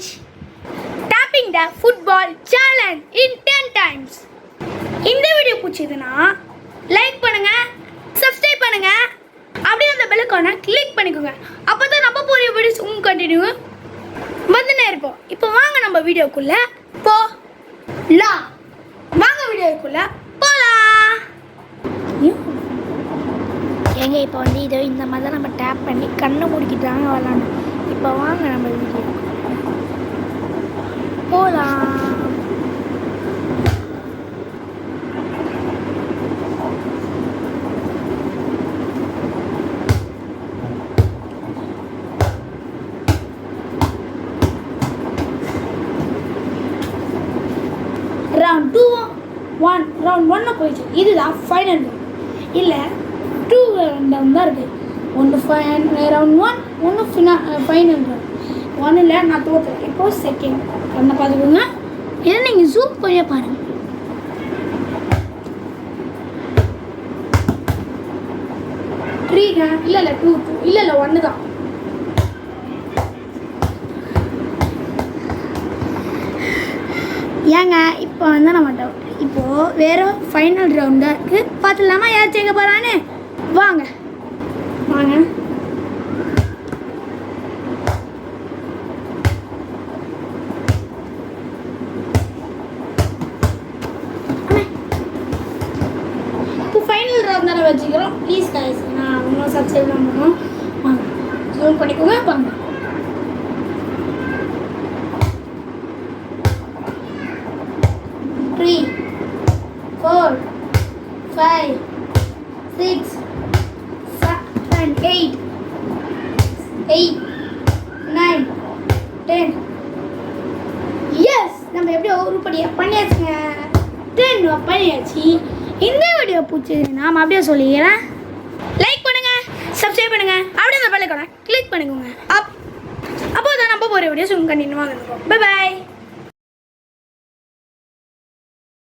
challenge. Tapping the football challenge in 10 times. இந்த video பிடிச்சதுன்னா like பண்ணுங்க, சப்ஸ்கிரைப் பண்ணுங்க, அப்படியே அந்த பெல் ஐகானை கிளிக் பண்ணிக்கோங்க. அப்பதான் நம்ம போற வீடியோஸ் உங்களுக்கு கண்டினியூ வந்துனே இருப்போம். இப்போ வாங்க நம்ம வீடியோக்குள்ள போலாம். ஏங்க இப்போ வந்து இதோ இந்த மாதிரி தான் நம்ம டேப் பண்ணி கண்ணை முடிக்கிட்டாங்க விளாடணும். இப்போ வாங்க நம்ம வீடியோ போகலாம். ரவுண்ட் 1 போயிடுச்சு. இதுதான் ஃபைனல் ரவுண்ட். இல்லை 2 ரவுண்ட் தான் இருக்குது. ஒன்று ரவுண்ட் 1, ஒன்று ஃபைனல் ரவுண்ட். 1ல் நான் தோற்றுறேன். இப்போது செகண்ட் ரவுண்டை பார்த்துக்கோங்க. இதை நீங்கள் ஜூம் பண்ணி பாருங்கள். த்ரீங்க இல்லை 2 இல்லை 1 தான். ஏங்க இப்போ வந்து நம்ம இப்போது வேறு ஃபைனல் ரவுண்டாக இருக்குது. பார்த்துலாமா யார் ஜெயிக்க போகிறான்னு? வாங்க வாங்க. இப்போ ஃபைனல் ரவுண்ட் தானே வச்சுக்கிறோம். ப்ளீஸ் கைஸ், நான் அவங்களும் சப்ஸ்கிரைப் பண்ணணும். வாங்க ஜூம் பண்ணிக்கோங்க. வாங்க 3, 4, 5, 6, 7, 8, 9, 10. எஸ், நம்ம எப்படியோ உருப்படியாக பண்ணியாச்சுங்க. 10 பண்ணியாச்சு. இந்த வீடியோ பிடிச்சதுன்னா நான் அப்படியே சொல்லிக்கிறேன். லைக் பண்ணுங்க, சப்ஸ்கிரைப் பண்ணுங்க, அப்படியே அந்த பெல் ஐகானை கிளிக் பண்ணிக்கோங்க. அப்போ தான் நம்ம போகிற வீடியோஸ் உங்களுக்கு கண்டினியூவாக இருக்கும். Bye bye.